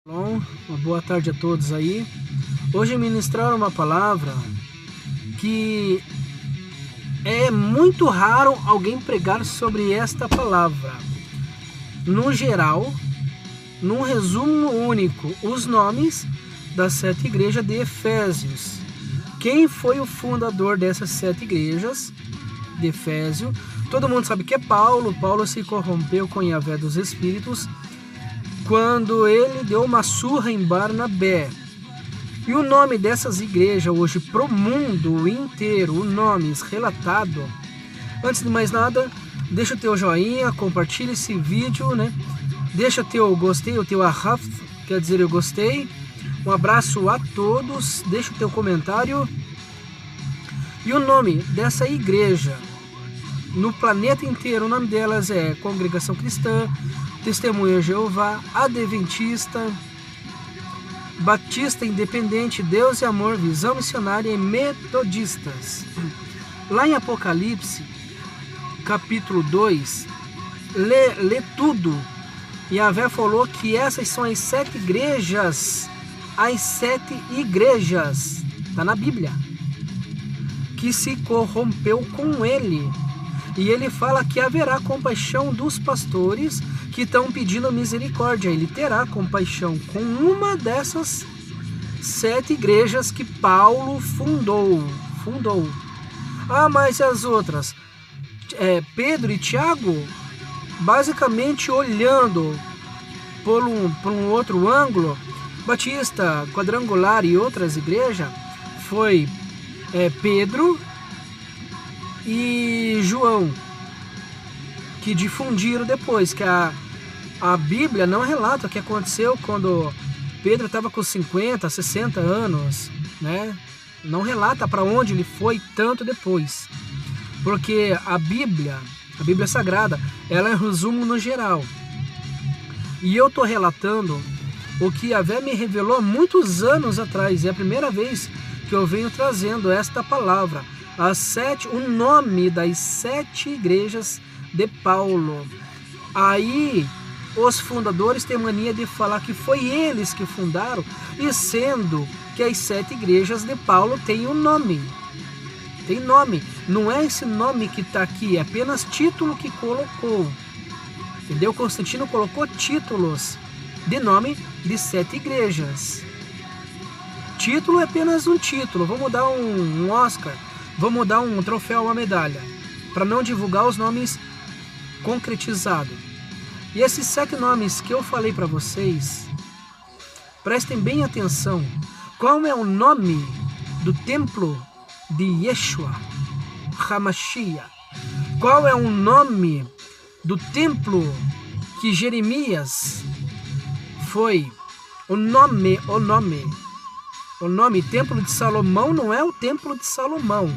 Bom, uma boa tarde a todos aí. Hoje ministrar uma palavra que é muito raro alguém pregar sobre esta palavra. No geral, num resumo único, os nomes das 7 igrejas de Efésios. Quem foi o fundador dessas 7 igrejas de Efésio? Todo mundo sabe que é Paulo. Paulo se corrompeu com Yahvé dos Espíritos quando ele deu uma surra em Barnabé. E o nome dessas igrejas hoje pro mundo inteiro, o nome relatado. Antes de mais nada, deixa o teu joinha, compartilha esse vídeo, né? Deixa teu gostei, o teu arraf, quer dizer eu gostei. Um abraço a todos, deixa o teu comentário. E o nome dessa igreja no planeta inteiro, o nome delas é Congregação Cristã, Testemunha de Jeová, Adventista, Batista Independente, Deus e Amor, Visão Missionária e Metodistas. Lá em Apocalipse, capítulo 2, lê tudo. Yahvé falou que essas são as 7 igrejas, está na Bíblia, que se corrompeu com ele. E ele fala que haverá compaixão dos pastores que estão pedindo misericórdia. Ele terá compaixão com uma dessas 7 igrejas que Paulo fundou. Ah, mas as outras? Pedro e Tiago, basicamente olhando por um outro ângulo, Batista, Quadrangular e outras igrejas, foi Pedro e João, que difundiram depois, que a Bíblia não relata o que aconteceu quando Pedro estava com 50, 60 anos, né? Não relata para onde ele foi tanto depois, porque a Bíblia Sagrada, ela é um resumo no geral, e eu estou relatando o que Yahvé me revelou há muitos anos atrás. É a primeira vez que eu venho trazendo esta palavra, o nome das 7 igrejas de Paulo. Aí os fundadores têm mania de falar que foi eles que fundaram, e sendo que as 7 igrejas de Paulo têm um nome. Tem nome. Não é esse nome que está aqui, é apenas título que colocou. Entendeu? Constantino colocou títulos de nome de 7 igrejas. Título é apenas um título. Vamos dar um Oscar, vamos dar um troféu, uma medalha, para não divulgar os nomes concretizados. E esses 7 nomes que eu falei para vocês, prestem bem atenção. Qual é o nome do templo de Yeshua HaMashiach? Qual é o nome do templo que Jeremias foi? O nome, Templo de Salomão não é o Templo de Salomão.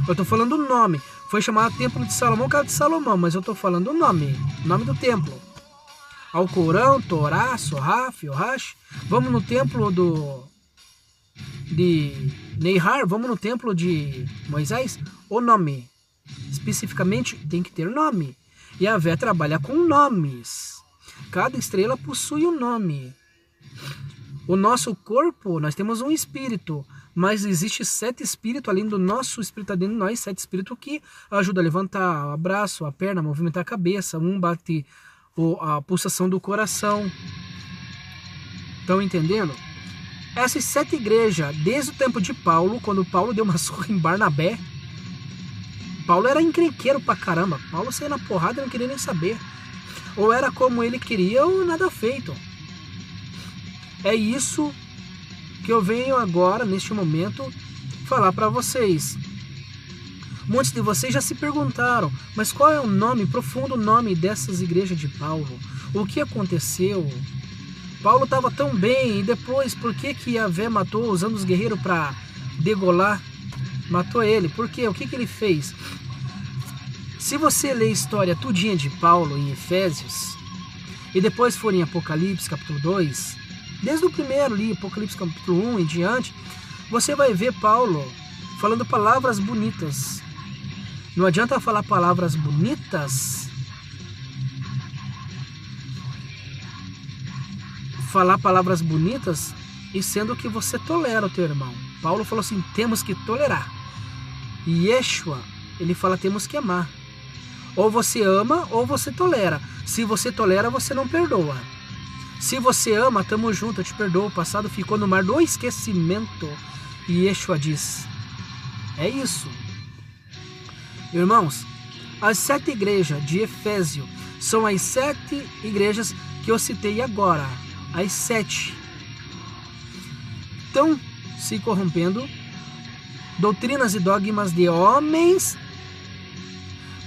Eu estou falando o nome. Foi chamado Templo de Salomão, que é de Salomão, mas eu estou falando o nome do templo. Alcorão, Torá, Soraf, Yohash. Vamos no templo de Neihar, vamos no templo de Moisés. O nome, especificamente, tem que ter nome. E a Yahvé trabalha com nomes. Cada estrela possui um nome. O nosso corpo, nós temos um espírito, mas existe 7 espíritos além do nosso espírito, dentro de nós, 7 espíritos que ajudam a levantar o braço, a perna, a movimentar a cabeça. Um bate a pulsação do coração. Estão entendendo? Essas 7 igrejas, desde o tempo de Paulo, quando Paulo deu uma surra em Barnabé, Paulo era encrenqueiro pra caramba. Paulo saía na porrada e não queria nem saber. Ou era como ele queria ou nada feito. É isso que eu venho agora, neste momento, falar para vocês. Muitos de vocês já se perguntaram, mas qual é o nome, profundo nome dessas igrejas de Paulo? O que aconteceu? Paulo estava tão bem, e depois, por que Yahvé matou, usando os guerreiros para degolar? Matou ele, por quê? O que ele fez? Se você ler a história tudinha de Paulo em Efésios, e depois for em Apocalipse, capítulo 2, desde o primeiro ali, Apocalipse capítulo 1 em diante, você vai ver Paulo falando palavras bonitas. Não adianta falar palavras bonitas falar palavras bonitas e sendo que você tolera o teu irmão. Paulo falou assim, temos que tolerar. E Yeshua, ele fala, temos que amar. Ou você ama ou você tolera. Se você tolera, você não perdoa. Se você ama, tamo junto, eu te perdoo. O passado ficou no mar do esquecimento. E Yeshua diz, é isso. Irmãos, as 7 igrejas de Efésio são as 7 igrejas que eu citei agora. As 7 estão se corrompendo. Doutrinas e dogmas de homens.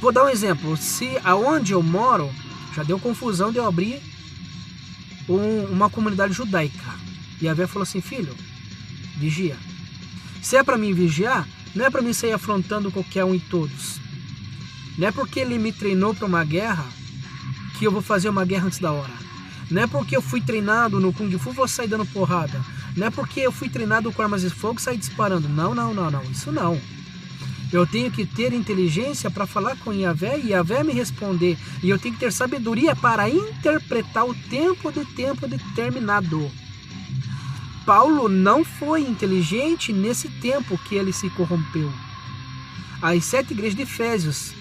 Vou dar um exemplo. Se aonde eu moro, já deu confusão de eu abrir uma comunidade judaica. E a Vé falou assim, filho, vigia. Se é para mim vigiar, não é para mim sair afrontando qualquer um e todos. Não é porque ele me treinou para uma guerra que eu vou fazer uma guerra antes da hora. Não é porque eu fui treinado no Kung Fu, vou sair dando porrada. Não é porque eu fui treinado com armas de fogo, sair disparando. Não, isso não. Eu tenho que ter inteligência para falar com Yahvé e Yahvé me responder. E eu tenho que ter sabedoria para interpretar o tempo determinado. Paulo não foi inteligente nesse tempo que ele se corrompeu. As 7 igrejas de Efésios.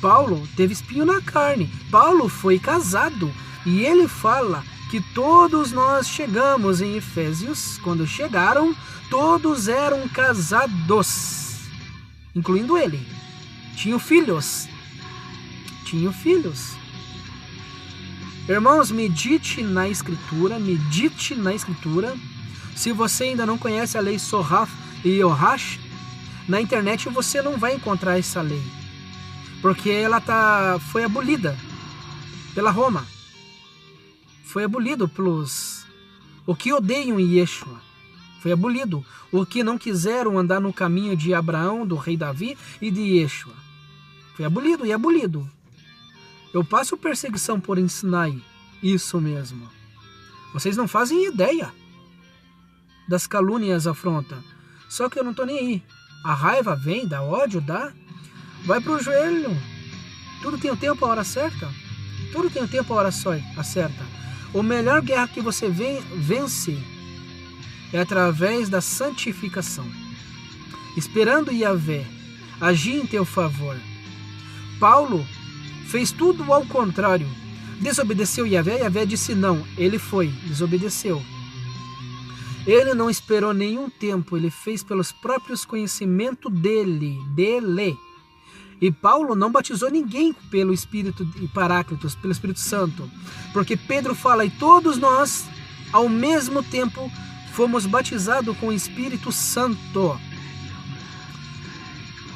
Paulo teve espinho na carne. Paulo foi casado. E ele fala que todos nós chegamos em Efésios. Quando chegaram, todos eram casados. Incluindo ele. Tinham filhos. Irmãos, medite na Escritura. Se você ainda não conhece a lei Soraf e Yohash, na internet você não vai encontrar essa lei. Porque ela foi abolida pela Roma. Foi abolido pelos o que odeiam Yeshua. Foi abolido. O que não quiseram andar no caminho de Abraão, do rei Davi e de Yeshua. Foi abolido e abolido. Eu passo perseguição por ensinar isso mesmo. Vocês não fazem ideia das calúnias afronta. Só que eu não estou nem aí. A raiva vem, dá ódio, dá. Vai pro joelho. Tudo tem o tempo, a hora certa. Tudo tem o tempo, a hora certa. A melhor guerra que você vence é através da santificação. Esperando Yahvé agir em teu favor. Paulo fez tudo ao contrário. Desobedeceu Yahvé, Yahvé disse não. Ele desobedeceu. Ele não esperou nenhum tempo, ele fez pelos próprios conhecimentos dele. E Paulo não batizou ninguém pelo Espírito e Paráclitos, pelo Espírito Santo. Porque Pedro fala, e todos nós, ao mesmo tempo, fomos batizados com o Espírito Santo.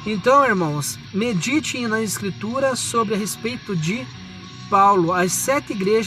Então, irmãos, meditem na Escritura sobre a respeito de Paulo, as 7 igrejas